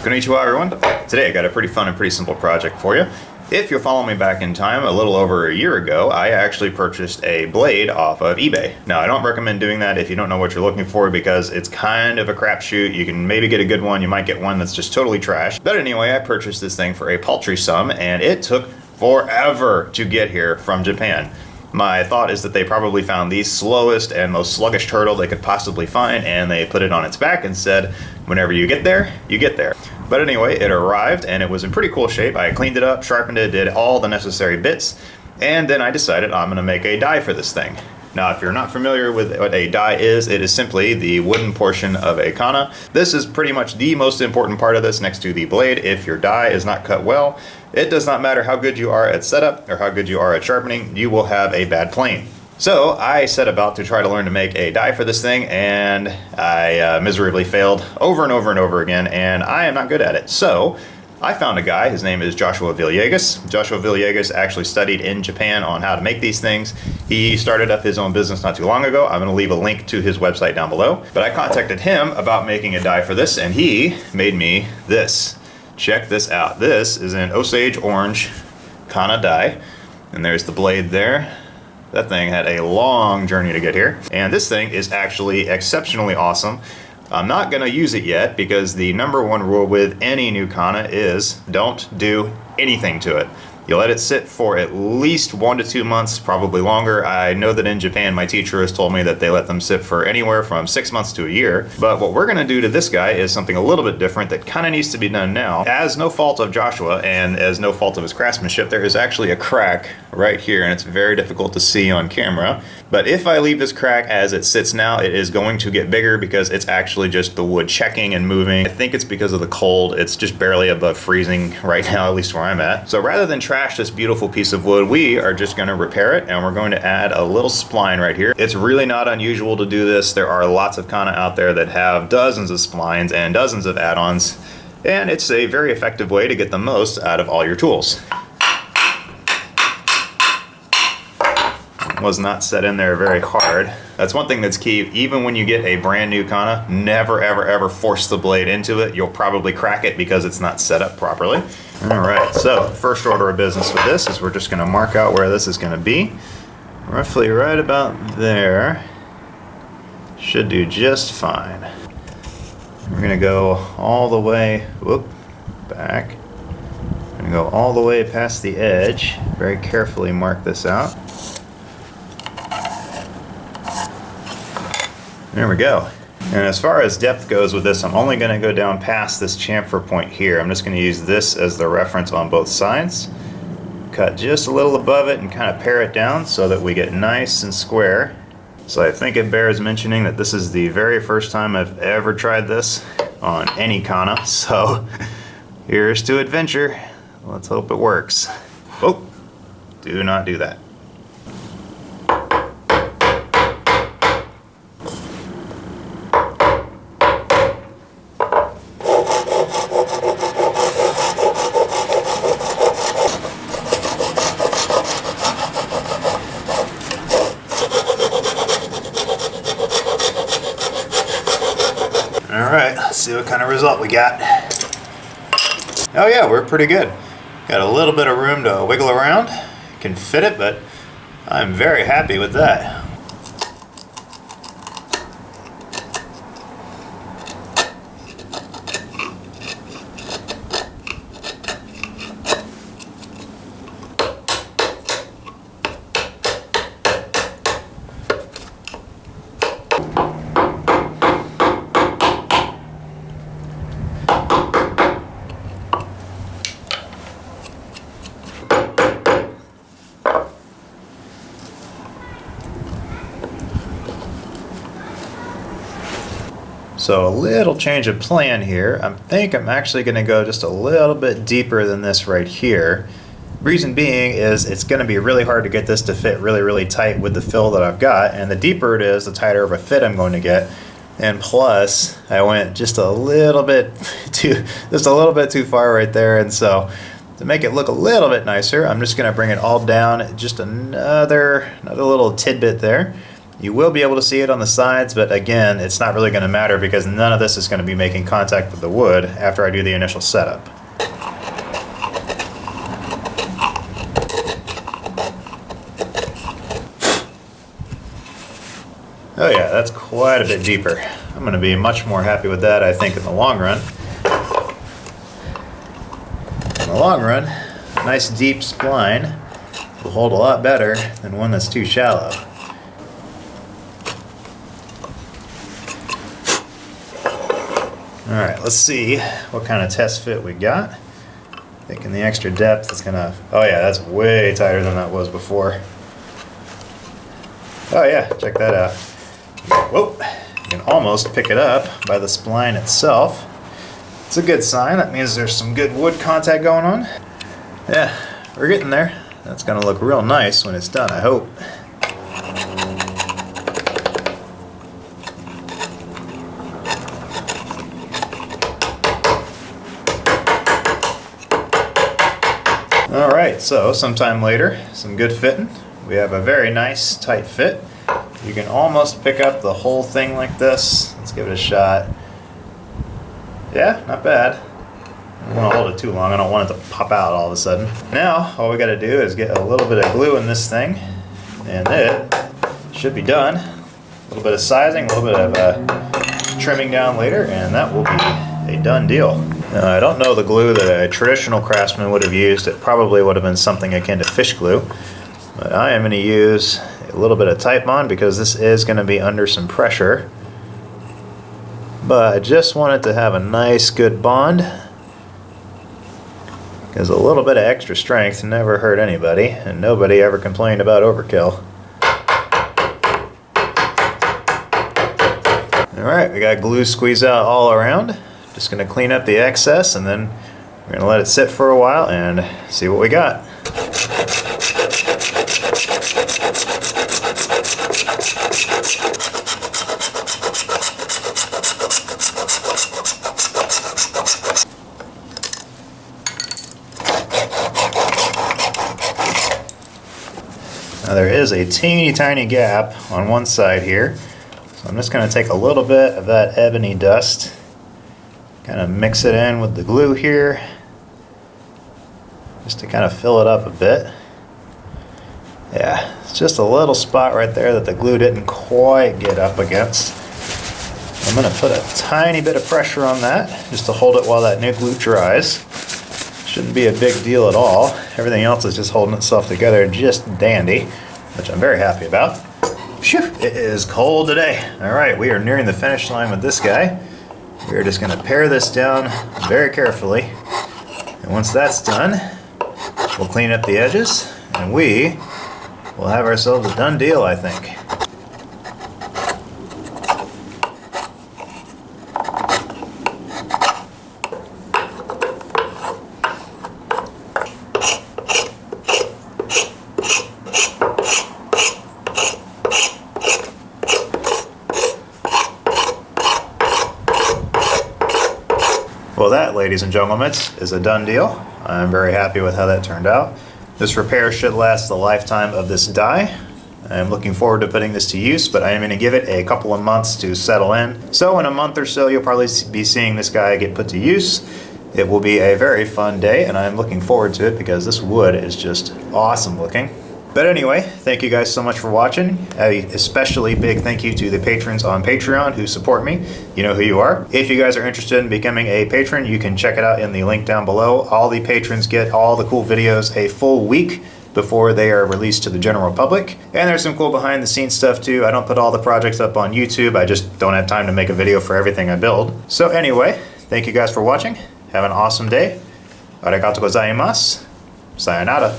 Konnichiwa everyone. Today I got a pretty fun and pretty simple project for you. If you'll follow me back in time, a little over a year ago, I actually purchased a blade off of eBay. Now, I don't recommend doing that if you don't know what you're looking for because it's kind of a crapshoot. You can maybe get a good one, you might get one that's just totally trash. But anyway, I purchased this thing for a paltry sum and it took forever to get here from Japan. My thought is that they probably found the slowest and most sluggish turtle they could possibly find and they put it on its back and said, whenever you get there, you get there. But anyway, it arrived and it was in pretty cool shape. I cleaned it up, sharpened it, did all the necessary bits, and then I decided I'm going to make a die for this thing. Now, if you're not familiar with what a die is, it is simply the wooden portion of a kanna. This is pretty much the most important part of this next to the blade. If your die is not cut well, it does not matter how good you are at setup or how good you are at sharpening, you will have a bad plane. So I set about to try to learn to make a die for this thing, and I miserably failed over and over and over again, and I am not good at it. So I found a guy, his name is Joshua Villegas. Joshua Villegas actually studied in Japan on how to make these things. He started up his own business not too long ago. I'm going to leave a link to his website down below. But I contacted him about making a die for this, and he made me this. Check this out. This is an Osage orange kanna die, and there's the blade there. That thing had a long journey to get here, and this thing is actually exceptionally awesome. I'm not going to use it yet because the #1 rule with any new kanna is don't do anything to it. You let it sit for at least 1 to 2 months, probably longer. I know that in Japan, my teacher has told me that they let them sit for anywhere from 6 months to a year. But what we're gonna do to this guy is something a little bit different that kinda needs to be done now. As no fault of Joshua and as no fault of his craftsmanship, there is actually a crack right here and it's very difficult to see on camera. But if I leave this crack as it sits now, it is going to get bigger because it's actually just the wood checking and moving. I think it's because of the cold. It's just barely above freezing right now, at least where I'm at. So rather than trash this beautiful piece of wood, we are just going to repair it, and we're going to add a little spline right here. It's really not unusual to do this. There are lots of kanna out there that have dozens of splines and dozens of add-ons, and it's a very effective way to get the most out of all your tools. Was not set in there very hard. That's one thing that's key. Even when you get a brand new kanna, never ever ever force the blade into it. You'll probably crack it because it's not set up properly. Alright, so first order of business with this is we're just going to mark out where this is going to be. Roughly right about there. Should do just fine. We're going to go all the way, back. We're going to go all the way past the edge. Very carefully mark this out. There we go. And as far as depth goes with this, I'm only going to go down past this chamfer point here. I'm just going to use this as the reference on both sides. Cut just a little above it and kind of pare it down so that we get nice and square. So I think it bears mentioning that this is the very first time I've ever tried this on any kanna. So here's to adventure. Let's hope it works. Oh, do not do that. Alright, let's see what kind of result we got. Oh yeah, we're pretty good. Got a little bit of room to wiggle around. Can fit it, but I'm very happy with that. So a little change of plan here. I think I'm actually going to go just a little bit deeper than this right here. Reason being is it's going to be really hard to get this to fit really tight with the fill that I've got, and the deeper it is, the tighter of a fit I'm going to get. And plus, I went just a little bit too far right there, and so to make it look a little bit nicer, I'm just going to bring it all down just another little tidbit there. You will be able to see it on the sides, but again, it's not really going to matter because none of this is going to be making contact with the wood after I do the initial setup. Oh yeah, that's quite a bit deeper. I'm going to be much more happy with that, I think, in the long run. In the long run, a nice deep spline will hold a lot better than one that's too shallow. Alright, let's see what kind of test fit we got. Thinking the extra depth is gonna... Oh yeah, that's way tighter than that was before. Oh yeah, check that out. Whoa, you can almost pick it up by the spline itself. It's a good sign. That means there's some good wood contact going on. Yeah, we're getting there. That's gonna look real nice when it's done, I hope. Alright, so sometime later, some good fitting. We have a very nice tight fit. You can almost pick up the whole thing like this. Let's give it a shot. Yeah, not bad. I don't want to hold it too long. I don't want it to pop out all of a sudden. Now, all we got to do is get a little bit of glue in this thing, and it should be done. A little bit of sizing, a little bit of trimming down later, and that will be a done deal. Now, I don't know the glue that a traditional craftsman would have used. It probably would have been something akin to fish glue. But I am going to use a little bit of Type Bond because this is going to be under some pressure. But I just want it to have a nice good bond, because a little bit of extra strength never hurt anybody, and nobody ever complained about overkill. Alright, we got glue squeezed out all around. Just going to clean up the excess, and then we're going to let it sit for a while and see what we got. Now there is a teeny tiny gap on one side here, so I'm just going to take a little bit of that ebony dust, kind of mix it in with the glue here, just to kind of fill it up a bit. Yeah, it's just a little spot right there that the glue didn't quite get up against. I'm going to put a tiny bit of pressure on that, just to hold it while that new glue dries. Shouldn't be a big deal at all. Everything else is just holding itself together just dandy, which I'm very happy about. Phew, it is cold today. Alright, we are nearing the finish line with this guy. We're just going to pare this down very carefully. And once that's done, we'll clean up the edges, and we will have ourselves a done deal, I think. Well, that, ladies and gentlemen, is a done deal. I'm very happy with how that turned out. This repair should last the lifetime of this die. I'm looking forward to putting this to use, but I am going to give it a couple of months to settle in. So in a month or so, you'll probably be seeing this guy get put to use. It will be a very fun day, and I'm looking forward to it because this wood is just awesome looking. But anyway, thank you guys so much for watching. A especially big thank you to the patrons on Patreon who support me. You know who you are. If you guys are interested in becoming a patron, you can check it out in the link down below. All the patrons get all the cool videos a full week before they are released to the general public. And there's some cool behind the scenes stuff too. I don't put all the projects up on YouTube. I just don't have time to make a video for everything I build. So anyway, thank you guys for watching. Have an awesome day. Arigatou gozaimasu. Sayonara.